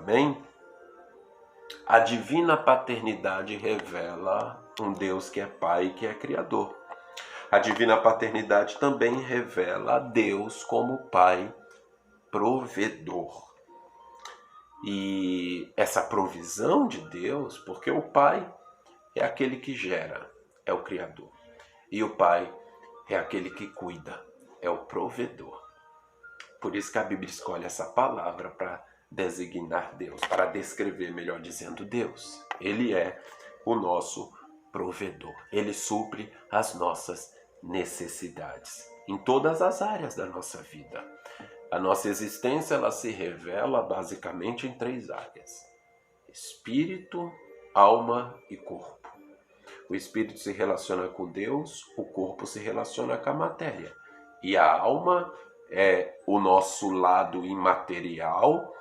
Amém? A divina paternidade revela um Deus que é Pai e que é Criador. A divina paternidade também revela a Deus como Pai provedor. E essa provisão de Deus, porque o Pai é aquele que gera, é o Criador. E o Pai é aquele que cuida, é o provedor. Por isso que a Bíblia escolhe essa palavra para designar Deus, para descrever, melhor dizendo, Deus. Ele é o nosso provedor. Ele supre as nossas necessidades em todas as áreas da nossa vida. A nossa existência ela se revela basicamente em 3 áreas: espírito, alma e corpo. O espírito se relaciona com Deus, o corpo se relaciona com a matéria. E a alma é o nosso lado imaterial,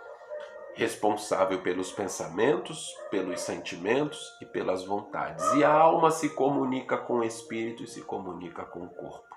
responsável pelos pensamentos, pelos sentimentos e pelas vontades. E a alma se comunica com o espírito e se comunica com o corpo.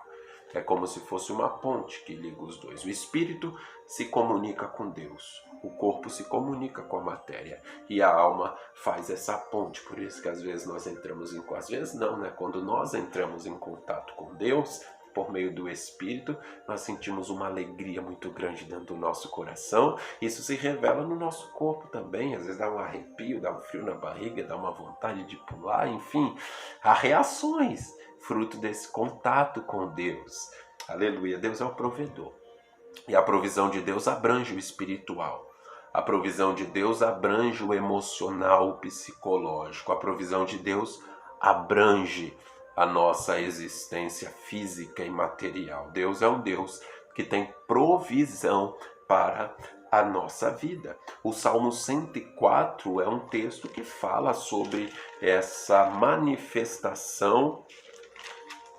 É como se fosse uma ponte que liga os dois. O espírito se comunica com Deus, o corpo se comunica com a matéria e a alma faz essa ponte. Por isso que às vezes nós entramos em... Às vezes não, né? Quando nós entramos em contato com Deus, por meio do Espírito, nós sentimos uma alegria muito grande dentro do nosso coração. Isso se revela no nosso corpo também. Às vezes dá um arrepio, dá um frio na barriga, dá uma vontade de pular, enfim. Há reações fruto desse contato com Deus. Aleluia, Deus é o provedor. E a provisão de Deus abrange o espiritual. A provisão de Deus abrange o emocional, o psicológico. A provisão de Deus abrange a nossa existência física e material. Deus é um Deus que tem provisão para a nossa vida. O Salmo 104 é um texto que fala sobre essa manifestação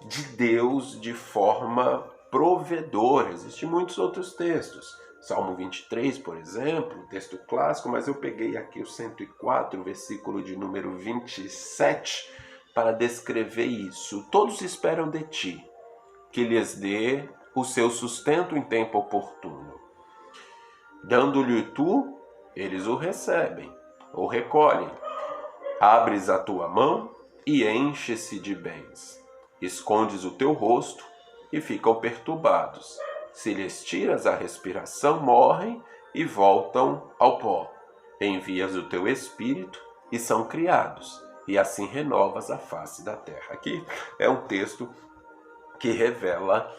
de Deus de forma provedora. Existem muitos outros textos. Salmo 23, por exemplo, um texto clássico, mas eu peguei aqui o 104, versículo de número 27, para descrever isso. Todos esperam de ti, que lhes dê o seu sustento em tempo oportuno. Dando-lhe tu, eles o recebem, ou recolhem. Abres a tua mão e enche-se de bens. Escondes o teu rosto e ficam perturbados. Se lhes tiras a respiração, morrem e voltam ao pó. Envias o teu espírito e são criados, e assim renovas a face da terra. Aqui é um texto que revela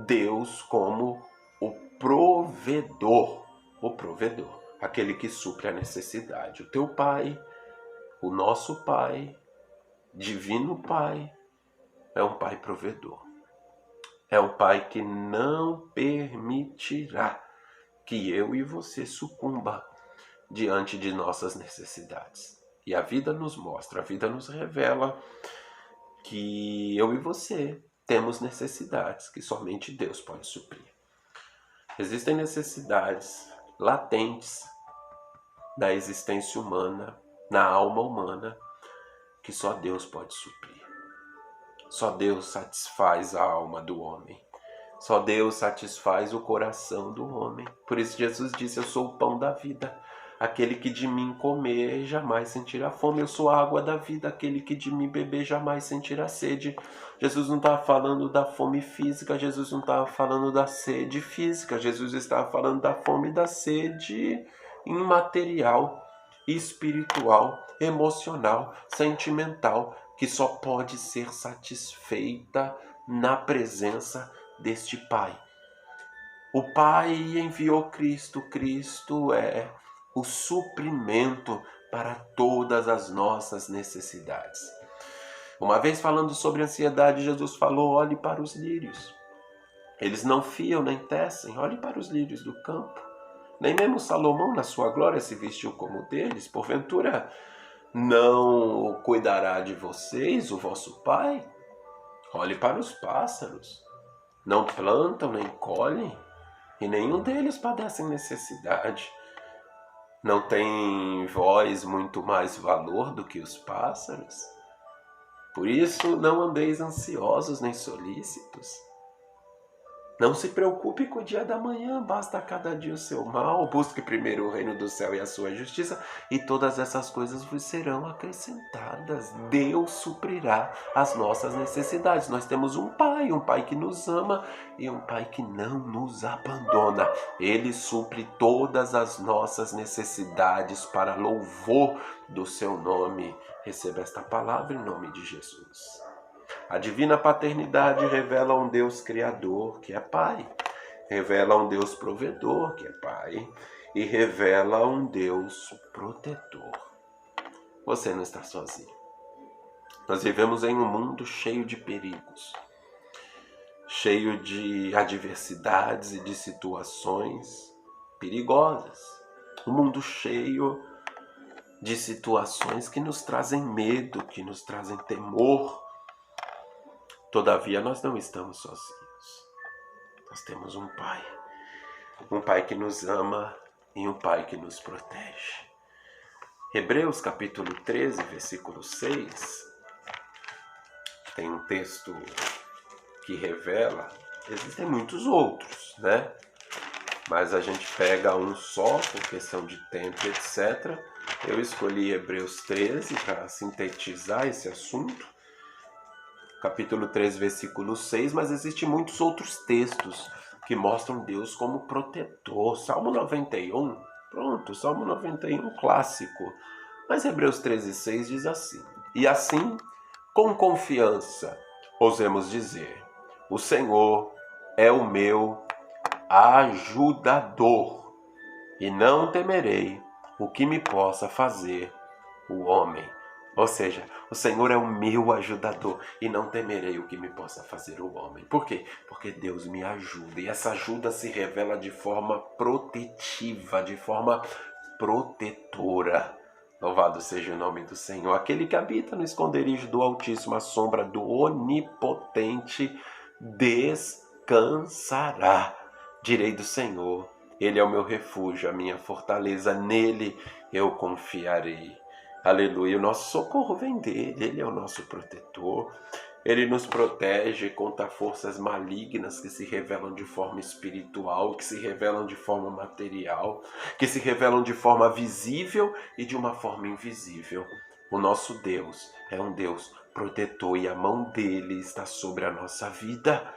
Deus como o provedor, aquele que supre a necessidade. O teu Pai, o nosso Pai, divino Pai, é um Pai provedor. É um Pai que não permitirá que eu e você sucumba diante de nossas necessidades. E a vida nos mostra, a vida nos revela que eu e você temos necessidades que somente Deus pode suprir. Existem necessidades latentes na existência humana, na alma humana, que só Deus pode suprir. Só Deus satisfaz a alma do homem. Só Deus satisfaz o coração do homem. Por isso Jesus disse, eu sou o pão da vida. Aquele que de mim comer jamais sentirá fome. Eu sou a água da vida. Aquele que de mim beber jamais sentirá sede. Jesus não estava falando da fome física. Jesus não estava falando da sede física. Jesus estava falando da fome e da sede imaterial, espiritual, emocional, sentimental, que só pode ser satisfeita na presença deste Pai. O Pai enviou Cristo. Cristo é o suprimento para todas as nossas necessidades. Uma vez falando sobre ansiedade, Jesus falou, olhe para os lírios. Eles não fiam nem tecem, olhe para os lírios do campo. Nem mesmo Salomão, na sua glória, se vestiu como deles. Porventura, não cuidará de vocês o vosso Pai? Olhe para os pássaros. Não plantam nem colhem, e nenhum deles padece necessidade. Não tem vós muito mais valor do que os pássaros? Por isso, não andeis ansiosos nem solícitos. Não se preocupe com o dia da manhã, basta cada dia o seu mal. Busque primeiro o reino do céu e a sua justiça, e todas essas coisas vos serão acrescentadas. Deus suprirá as nossas necessidades. Nós temos um Pai que nos ama e um Pai que não nos abandona. Ele supre todas as nossas necessidades para louvor do seu nome. Receba esta palavra em nome de Jesus. A divina paternidade revela um Deus criador, que é Pai, revela um Deus provedor, que é Pai, e revela um Deus protetor. Você não está sozinho. Nós vivemos em um mundo cheio de perigos, cheio de adversidades e de situações perigosas. Um mundo cheio de situações que nos trazem medo, que nos trazem temor. Todavia, nós não estamos sozinhos. Nós temos um Pai que nos ama e um Pai que nos protege. Hebreus capítulo 13, versículo 6, tem um texto que revela, existem muitos outros, né? Mas a gente pega um só por questão de tempo, etc. Eu escolhi Hebreus 13 para sintetizar esse assunto. Capítulo 3, versículo 6, mas existem muitos outros textos que mostram Deus como protetor. Salmo 91, pronto, Salmo 91 clássico. Mas Hebreus 13, 6 diz assim: E assim, com confiança, ousemos dizer, o Senhor é o meu ajudador, e não temerei o que me possa fazer o homem. Ou seja, o Senhor é o meu ajudador e não temerei o que me possa fazer o homem. Por quê? Porque Deus me ajuda e essa ajuda se revela de forma protetiva, de forma protetora. Louvado seja o nome do Senhor. Aquele que habita no esconderijo do Altíssimo, à sombra do Onipotente, descansará. Direi do Senhor, Ele é o meu refúgio, a minha fortaleza, nele eu confiarei. Aleluia, o nosso socorro vem dele, ele é o nosso protetor, ele nos protege contra forças malignas que se revelam de forma espiritual, que se revelam de forma material, que se revelam de forma visível e de uma forma invisível. O nosso Deus é um Deus protetor e a mão dele está sobre a nossa vida,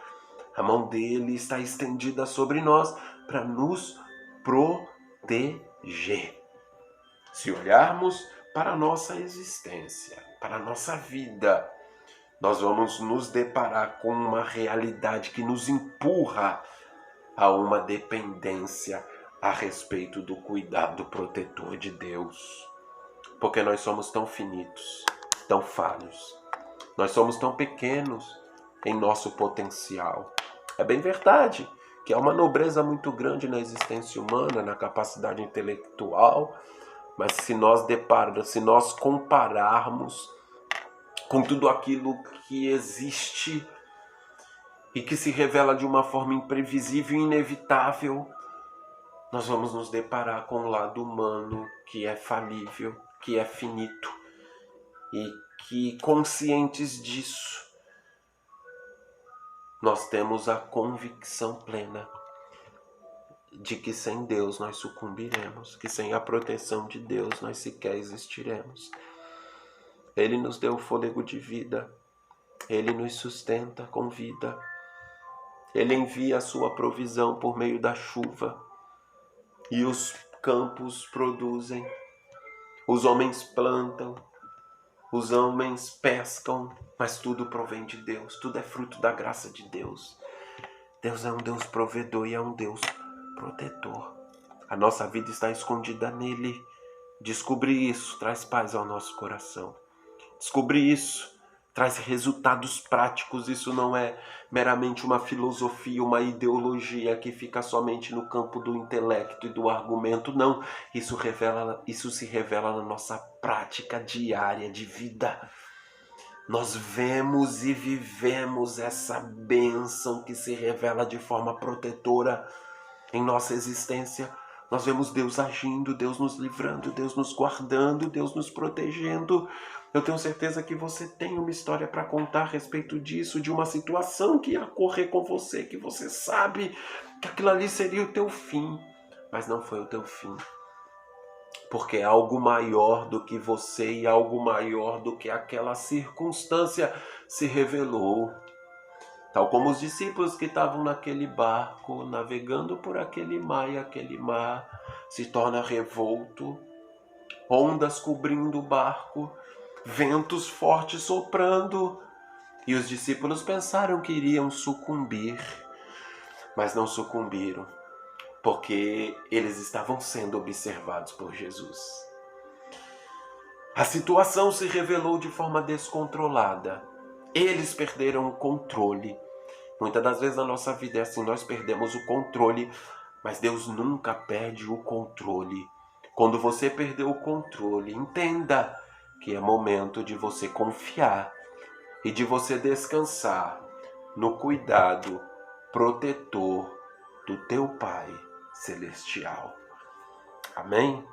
a mão dele está estendida sobre nós para nos proteger. Se olharmos para a nossa existência, para a nossa vida, nós vamos nos deparar com uma realidade que nos empurra a uma dependência a respeito do cuidado protetor de Deus. Porque nós somos tão finitos, tão falhos, nós somos tão pequenos em nosso potencial. É bem verdade que há uma nobreza muito grande na existência humana, na capacidade intelectual, mas se nós compararmos com tudo aquilo que existe e que se revela de uma forma imprevisível e inevitável, nós vamos nos deparar com o lado humano que é falível, que é finito, e que, conscientes disso, nós temos a convicção plena de que sem Deus nós sucumbiremos, que sem a proteção de Deus nós sequer existiremos. Ele nos deu o fôlego de vida, Ele nos sustenta com vida, Ele envia a sua provisão por meio da chuva, e os campos produzem, os homens plantam, os homens pescam, mas tudo provém de Deus, tudo é fruto da graça de Deus. Deus é um Deus provedor e é um Deus protetor. A nossa vida está escondida nele. Descobrir isso traz paz ao nosso coração. Descobrir isso traz resultados práticos. Isso não é meramente uma filosofia, uma ideologia que fica somente no campo do intelecto e do argumento. Não, isso se revela na nossa prática diária de vida. Nós vemos e vivemos essa bênção que se revela de forma protetora em nossa existência, Nós vemos Deus agindo, Deus nos livrando, Deus nos guardando, Deus nos protegendo. Eu tenho certeza que você tem uma história para contar a respeito disso, de uma situação que ia ocorrer com você, que você sabe que aquilo ali seria o teu fim, mas não foi o teu fim. Porque algo maior do que você e algo maior do que aquela circunstância se revelou. Tal como os discípulos que estavam naquele barco, navegando por aquele mar, e aquele mar se torna revolto, ondas cobrindo o barco, ventos fortes soprando, e os discípulos pensaram que iriam sucumbir, mas não sucumbiram, porque eles estavam sendo observados por Jesus. A situação se revelou de forma descontrolada. Eles perderam o controle. Muitas das vezes na nossa vida é assim, nós perdemos o controle, mas Deus nunca perde o controle. Quando você perdeu o controle, entenda que é momento de você confiar e de você descansar no cuidado protetor do teu Pai Celestial. Amém?